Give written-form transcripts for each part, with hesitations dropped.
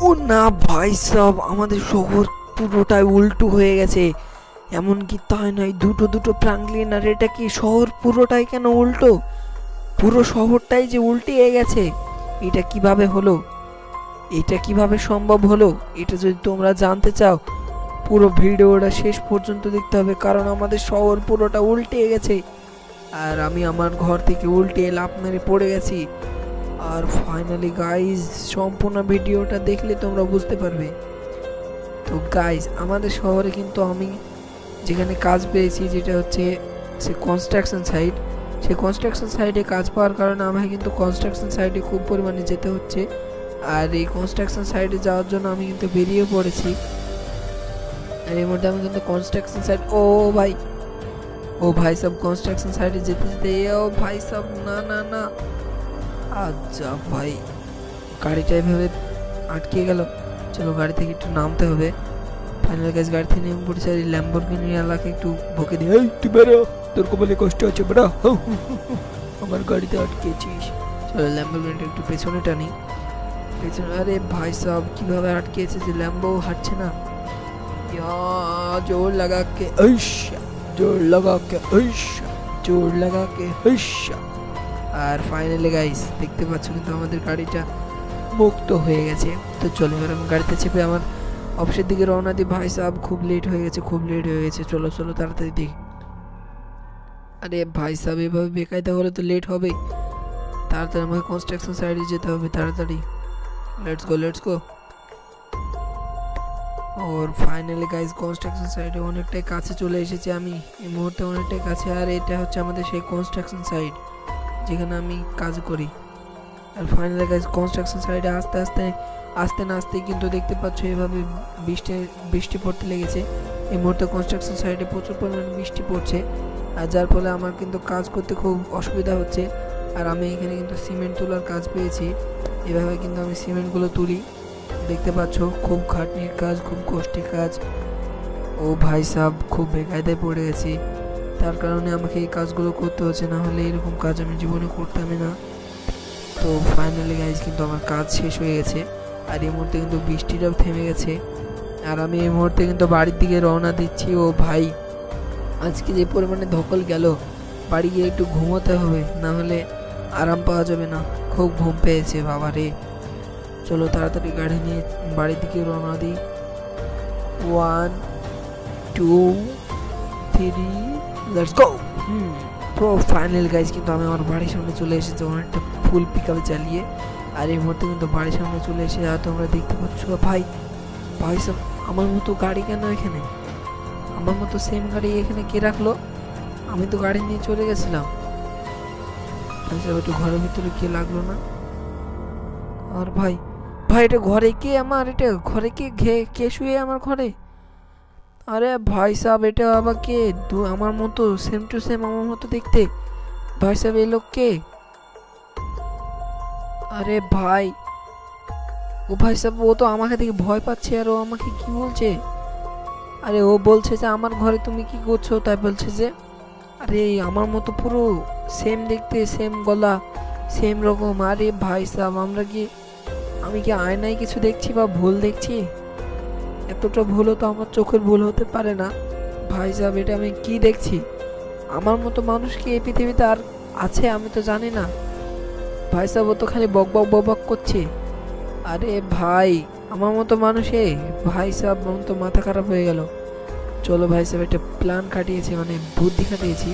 ও না ভাই সব আমাদের শহর পুরোটাই উল্টো হয়ে গেছে। এমনকি তাই নয়, দুটো দুটো ফ্রাঙ্কলিন, আর এটা কি শহর পুরোটাই কেন উল্টো? পুরো শহরটাই যে উল্টে গেছে, এটা কিভাবে হলো? এটা কিভাবে সম্ভব হলো? এটা যদি তোমরা জানতে চাও পুরো ভিডিওটা শেষ পর্যন্ত দেখতে হবে, কারণ আমাদের শহর পুরোটা উল্টে গেছে আর আমি আমার ঘর থেকে উল্টে লাফ মেরে পড়ে গেছি। আর ফাইনালি গাইজ, সম্পূর্ণ ভিডিওটা দেখলে তোমরা বুঝতে পারবে। তো গাইজ, আমাদের শহরে কিন্তু আমি যেখানে কাজ পেয়েছি, যেটা হচ্ছে সে কনস্ট্রাকশন সাইট, সেই কনস্ট্রাকশন সাইটে কাজ পাওয়ার কারণে আমাকে কিন্তু কনস্ট্রাকশন সাইটে খুব পরিমাণে যেতে হচ্ছে। আর এই কনস্ট্রাকশন সাইটে যাওয়ার জন্য আমি কিন্তু বেরিয়ে পড়েছি। আর এর মধ্যে আমি কিন্তু কনস্ট্রাকশন সাইট, ও ভাই সব কনস্ট্রাকশন সাইটে যেতে যেতে ও ভাই সব না না না, আচ্ছা ভাই গাড়িটা এভাবে আটকে গেল। চলো গাড়ি থেকে একটু নামতে হবে। ফাইনাল গাইজ, গাড়ি থেকে নেমে পড়েছে। আর ল্যাম্বরগিনি এলাকায় একটু বকে দিয়ে, এই তুই বেরো, তোর কপালে কষ্ট আছে বেরো, আমার গাড়িতে আটকেছিস। চলো ল্যাম্বরগিনিটা একটু পেছনে টানি, পেছনে। আরে ভাই সাহেব কিভাবে আটকেছে যে ল্যাম্বো হাঁটছে না। जोर लगा के जोर लगा के जोर लगा के। আর ফাইনালি গাইস, দেখতে পাচ্ছ কিন্তু আমাদের গাড়িটা মুক্ত হয়ে গেছে। তো চলো এবার আমি গাড়িতে চেপে আমার অফিসের দিকে রওনা দিই। ভাই সাহেব খুব লেট হয়ে গেছে, খুব লেট হয়ে গেছে, চলো চলো তাড়াতাড়ি দেখি। আরে ভাই সাহেব এভাবে বেকায়দা হলে তো লেট হবেই। তাড়াতাড়ি আমাকে কনস্ট্রাকশন সাইডে যেতে হবে, তাড়াতাড়ি। Let's go let's go. और ফাইনালি গাইজ, কনস্ট্রাকশন সাইটে অনেকটাই কাছে চলে এসেছি আমি, এই মুহূর্তে অনেকটাই কাছে। আর এটা হচ্ছে আমাদের সেই কনস্ট্রাকশন সাইট যেখানে আমি কাজ করি। আর ফাইনালি গাইজ, কনস্ট্রাকশন সাইটে আস্তে আস্তে আস্তে না আসতে কিন্তু দেখতে পাচ্ছ এভাবে বৃষ্টি পড়তে লেগেছে। এই মুহূর্তে কনস্ট্রাকশন সাইটে প্রচুর পরিমাণে বৃষ্টি পড়ছে, আর যার ফলে আমার কিন্তু কাজ করতে খুব অসুবিধা হচ্ছে। আর আমি এখানে কিন্তু সিমেন্ট তোলার কাজ পেয়েছি, এভাবে কিন্তু আমি সিমেন্টগুলো তুলি। দেখতে পাচ্ছ খুব খাটনির কাজ, খুব কষ্টের কাজ। ও ভাই সাহেব খুব বেকায়দায় পড়ে গেছি, তার কারণে আমাকে এই কাজগুলো করতে হচ্ছে, না হলে এরকম কাজ আমি জীবনে করতামই না। তো ফাইনালি গাইজ, কিন্তু আমার কাজ শেষ হয়ে গেছে। আর এই মুহূর্তে কিন্তু বৃষ্টিটাও থেমে গেছে। আর আমি এই মুহূর্তে কিন্তু বাড়ির দিকে রওনা দিচ্ছি। ও ভাই, আজকে যে পরিমাণে ধকল গেল, বাড়ি গিয়ে একটু ঘুমোতে হবে, না হলে আরাম পাওয়া যাবে না। খুব ঘুম পেয়েছে বাবা রে। চলো তাড়াতাড়ি গাড়ি নিয়ে বাড়ির দিকে রওনা দিই। 1 2 3 লেটস গো। তো ফাইনাল গাইজ, কিন্তু আমি আমার বাড়ির সামনে চলে এসেছি অনেকটা ফুল পিকআপে চালিয়ে। আর এই মুহূর্তে কিন্তু বাড়ির সামনে চলে এসে আর তোমরা দেখতে পাচ্ছ ভাই সব আমার মতো গাড়ি কেন এখানে? আমার মতো সেম গাড়ি এখানে কে রাখলো? আমি তো গাড়ি নিয়ে চলে গেছিলাম। ভাই সব একটু ঘরের ভিতরে কে লাগলো না? আর ভাই এটা ঘরে কে? আমার এটা ঘরে কে শুয়ে আমার ঘরে? আরে ভাই সাহেব, এটা আবার কে? আমার মতো সেম টু সেম আমার মতো দেখতে। ভাই সাহেব এই লোক কে? আরে ভাই, ও ভাই সাহেব ও তো আমাকে দেখে ভয় পাচ্ছে। আর ও আমাকে কি বলছে? আরে ও বলছে যে আমার ঘরে তুমি কি করছো, তাই বলছে যে আরে আমার মতো পুরো সেম দেখতে, সেম গলা, সেম রকম। আরে ভাই সাহেব, আমি কি আয়নায় কিছু দেখছি বা ভুল দেখছি? এতটা ভুলও তো আমার চোখের ভুল হতে পারে না। ভাই সাহেব, এটা আমি কি দেখছি? আমার মতো মানুষ কি এই পৃথিবীতে আর আছে? আমি তো জানি না। ভাই সাহেব ও তো খালি বক বক বক বক করছে। আরে ভাই, আমার মতো মানুষে? ভাই সাহেব আমার তো মাথা খারাপ হয়ে গেল। চলো ভাই সাহেব, একটা প্ল্যান খাটিয়েছি, মানে বুদ্ধি খাটিয়েছি।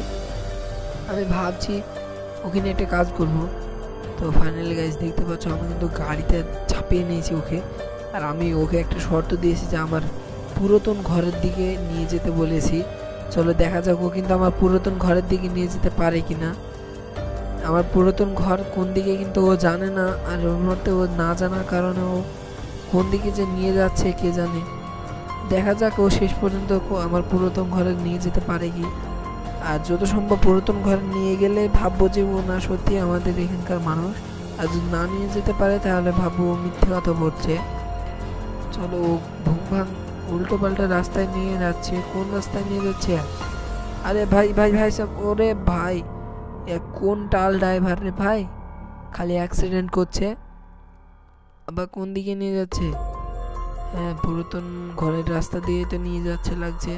আমি ভাবছি ওখানে একটা কাজ করবো। তো ফাইনালি গাইজ, দেখতে পাচ্ছ আমি কিন্তু গাড়িতে চাপিয়ে নিয়েছি ওকে। আর আমি ওকে একটা শর্ত দিয়েছি যে আমার পুরাতন ঘরের দিকে নিয়ে যেতে বলেছি। চলো দেখা যাক ও কিন্তু আমার পুরাতন ঘরের দিকে নিয়ে যেতে পারে কিনা। আমার পুরাতন ঘর কোন দিকে কিন্তু ও জানে না। আর ওর মুহূর্তে ও না জানার কারণে ও কোন দিকে যে নিয়ে যাচ্ছে কে জানে। দেখা যাক ও শেষ পর্যন্ত আমার পুরাতন ঘরে নিয়ে যেতে পারে কি। আর যত সম্ভব পুরাতন ঘরে নিয়ে গেলে ভাববো যে ও না সত্যি আমাদের এখানকার মানুষ। আর যদি না নিয়ে যেতে পারে তাহলে ভাববো ও মিথ্যে কথা বলছে। চলো, ও ভুংভাং উল্টো পাল্টা রাস্তায় নিয়ে যাচ্ছে। কোন রাস্তায় নিয়ে যাচ্ছে? আরে ভাই সব, ওরে ভাই কোন টাল ড্রাইভার রে ভাই, খালি অ্যাক্সিডেন্ট করছে। আবার কোন দিকে নিয়ে যাচ্ছে? হ্যাঁ, পুরাতন ঘরের রাস্তা দিয়ে তো নিয়ে যাচ্ছে লাগছে।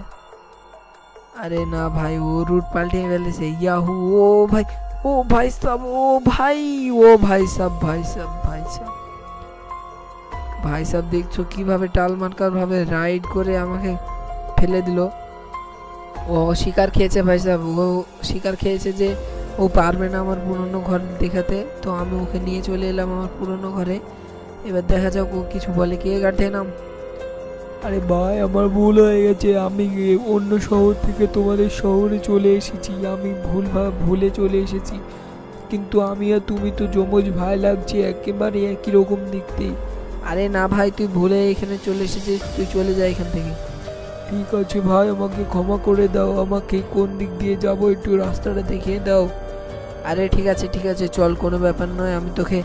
আরে না ভাই, ও রুট পাল্টে ফেলেছে। ইয়াহু! ও ভাই, ও ভাই সাব, ও ভাই, ও ভাই সাব, ভাই সাব, ভাই সাব, ভাই সাব, দেখছো কিভাবে টালমানকার ভাবে রাইড করে আমাকে ফেলে দিল। ও শিকার খেয়েছে ভাই সাব, ও শিকার খেয়েছে যে ও পারবে না আমার পুরনো ঘর দেখাতে। তো আমি ওকে নিয়ে চলে এলাম আমার পুরনো ঘরে। এবার দেখা যাক ও কিছু বলে কি। গাড়ি নাম। আরে ভাই, আমার ভুল হয়ে গেছে। আমি অন্য শহর থেকে তোমাদের শহরে চলে এসেছি। আমি ভুলে চলে এসেছি। কিন্তু আমি আর তুমি তো যমজ ভাই লাগছে, একেবারে একই রকম দেখতে। আরে না ভাই, তুই ভুলে এখানে চলে এসেছিস, তুই চলে যা এখান থেকে। ঠিক আছে ভাই, আমাকে ক্ষমা করে দাও। আমাকে কোন দিক দিয়ে যাব একটু রাস্তাটা দেখিয়ে দাও। আরে ঠিক আছে ঠিক আছে, চল, কোনো ব্যাপার নয়। আমি তোকে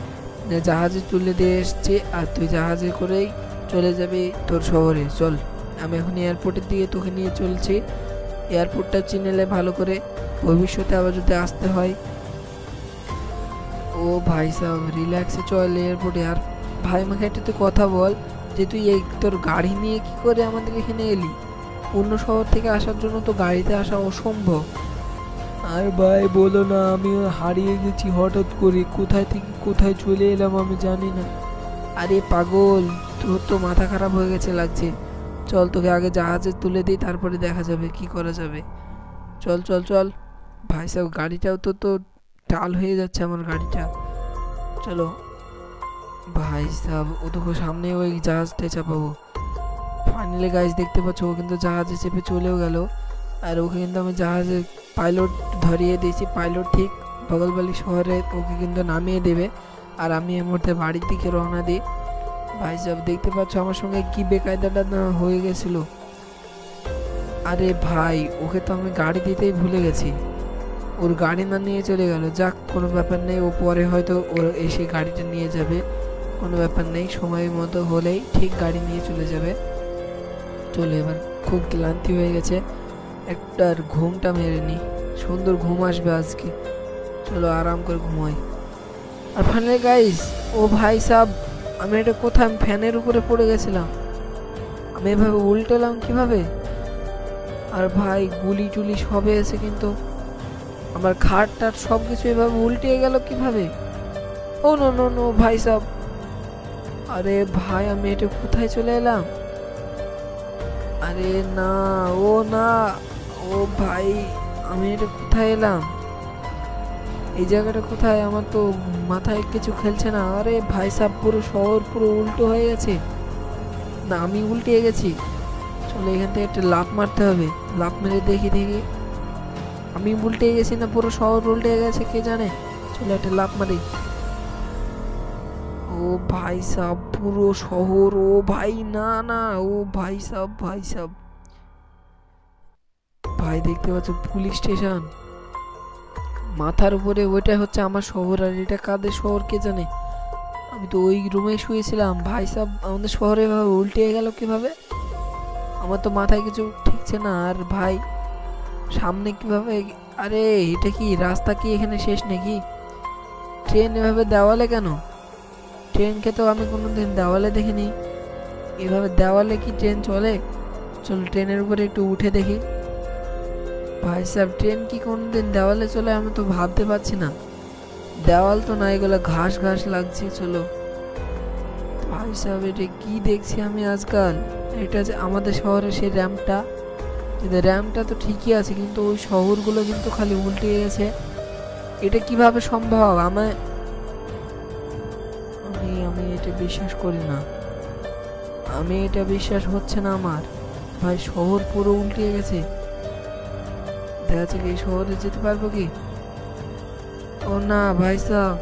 জাহাজে তুলে দিয়ে এসছি, আর তুই জাহাজে করেই চলে যাবি তোর শহরে। চল, আমি এখন এয়ারপোর্টের দিকে তোকে নিয়ে চলছি। এয়ারপোর্টটা চিনেলে ভালো করে, ভবিষ্যতে আবার যদি আসতে হয়। ও ভাই সাহেব, রিল্যাক্সে চল এয়ারপোর্টে। আর ভাই, আমাকে একটা তুই কথা বল যে তুই এই তোর গাড়ি নিয়ে কি করে আমাদের এখানে এলি? অন্য শহর থেকে আসার জন্য তো গাড়িতে আসা অসম্ভব। আর ভাই বলো না, আমি হারিয়ে গেছি হঠাৎ করে। কোথায় থেকে কোথায় চলে এলাম আমি জানি না। আরে পাগল, তোর তো মাথা খারাপ হয়ে গেছে লাগছে। চল, তোকে আগে জাহাজে তুলে দিই, তারপরে দেখা যাবে কি করা যাবে। চল চল চল। ভাই সাহেব, গাড়িটাও তো টাল হয়ে যাচ্ছে আমার গাড়িটা। চলো ভাই সাহেব, ও তো সামনে ওই জাহাজটায় চাপাবো। ফাইনালি গাইস, দেখতে পাচ্ছ ও কিন্তু জাহাজে চেপে চলেও গেল। আর ওকে কিন্তু আমি জাহাজের পাইলট ধরিয়ে দিয়েছি। পাইলট ঠিক বগলবালি শহরে ওকে কিন্তু নামিয়ে দেবে। আর আমি এই মুহূর্তে বাড়ির দিকে রওনা দিই। ভাই সাহেব, দেখতে পাচ্ছ আমার সঙ্গে কি বেকায়দাটা না হয়ে গেছিল। আরে ভাই, ওকে তো আমি গাড়ি দিতেই ভুলে গেছি। ওর গাড়ি না নিয়ে চলে গেল। যাক, কোনো ব্যাপার নেই, ও পরে হয়তো ওর এসে গাড়িটা নিয়ে যাবে। কোনো ব্যাপার নেই, সময় মতো হলেই ঠিক গাড়ি নিয়ে চলে যাবে। চলে, এবার খুব ক্লান্তি হয়ে গেছে, একটার ঘুমটা মেরে নি। সুন্দর ঘুম আসবে আজকে। চলো আরাম করে ঘুমাই। আর ফাইনালি গাইস, ও ভাই সাহেব, আমি এটা কোথায়? আমি ফ্যানের উপরে পড়ে গেছিলাম। আমি এভাবে উল্টেলাম কিভাবে? আর ভাই, গুলি টুলি সবে এসে কিন্তু আমার খাট টাট সব কিছু এভাবে উল্টে গেল কিভাবে? ও নো নো নো ভাই সাহেব। আরে ভাই, আমি এটা কোথায় চলে এলাম? আরে না, ও না, ও ভাই, আমি এটা কোথায় এলাম? এই জায়গাটা কোথায়? আমার তো মাথায় কিছু খেলছে না। আরে ভাই সাহেব, পুরো শহর পুরো উল্টো হয়ে গেছে। না, আমি উল্টে গেছি। চলো, এখান থেকে একটা লাফ মারতে হবে। লাফ মেরে দেখি দেখি আমি উল্টে গেছি না পুরো শহর উল্টে গেছে কে জানে। চলো একটা লাফ মারি। ও ভাই সাহেব, পুরো শহর, ও ভাই, না না, ও ভাই সাহেব, ভাই সাহেব, ভাই দেখতে পাচ্ছ পুলিশ স্টেশন মাথার উপরে, ওইটা হচ্ছে আমার শহর। আর এটা কাদের শহর কে জানে? আমি তো ওই রুমে শুয়েছিলাম। ভাই সাহেব, আমাদের শহরে এভাবে উল্টে গেল কিভাবে? আমার তো মাথায় কিছু ঠিকছে না। আর ভাই, সামনে কিভাবে? আরে এটা কি রাস্তা? কি এখানে শেষ নাকি? ট্রেন এভাবে দেওয়ালে কেন? ট্রেনকে তো আমি কোনোদিন দেওয়ালে দেখিনি। এভাবে দেওয়ালে কি ট্রেন চলে? চল, ট্রেনের উপরে একটু উঠে দেখি। ভাই সাহেব, ট্রেন কি কোনোদিন দেওয়ালে চলে? আমি তো ভাবতে পারছি না। দেওয়াল তো না, এগুলো ঘাস ঘাস লাগছে। চলো ভাই সাহেব, এটা কি দেখছি আমি আজকাল? এটা যে আমাদের শহরের সেই র্যাম্পটা, কিন্তু র্যাম্পটা তো ঠিকই আছে, কিন্তু ওই শহরগুলো কিন্তু খালি উল্টে গেছে। এটা কিভাবে সম্ভব? আমি আমি এটা বিশ্বাস করি না। আমি এটা বিশ্বাস হচ্ছে না আমার। ভাই, শহর পুরো উল্টে গেছে। দেখা যাচ্ছে কি এই শহরে যেতে পারবো কি? ও না ভাই সাহেব,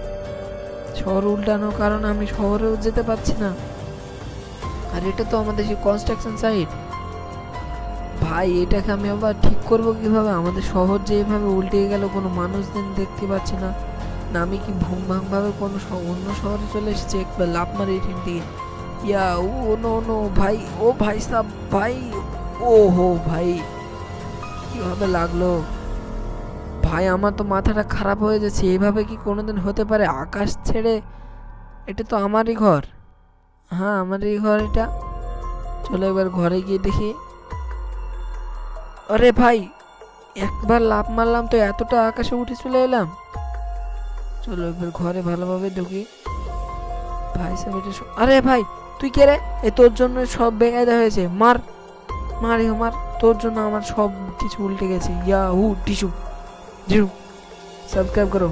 শহর উল্টানোর কারণে আমি শহরেও যেতে পারছি না। আর এটা তো আমাদের সেই কনস্ট্রাকশন সাইট। ভাই, এটাকে আমি আবার ঠিক করবো কিভাবে? আমাদের শহর যে এভাবে উল্টে গেল, কোনো মানুষজন দেখতে পাচ্ছি না। না, আমি কি ভুম ভাঙ ভাবে কোনো অন্য শহরে চলে এসেছি? একবার লাফ মারি এখান থেকে। ইয়া, ও নো নো ভাই, ও ভাই সাহেব, ভাই, ও হো ভাই, কিভাবে লাগলো? ভাই, আমার তো মাথাটা খারাপ হয়ে যাচ্ছে। এইভাবে কি কোনোদিন হতে পারে? আকাশ ছেড়ে, এটা তো আমারই ঘর। হ্যাঁ, আমারই ঘর এটা। চলো এবার ঘরে গিয়ে দেখি। আরে ভাই, একবার লাফ মারলাম তো এতটা আকাশে উঠে চলে এলাম। চলো এবার ঘরে ভালোভাবে ঢুকি। ভাই সাহেব আরে ভাই তুই কে রে? তোর জন্য সব বেকায়দা হয়েছে, মার মার মার, তোর জন্য আমার সব কিছু উল্টে গেছে। ইয়াহু টিস্যু, সাবস্ক্রাইব করো।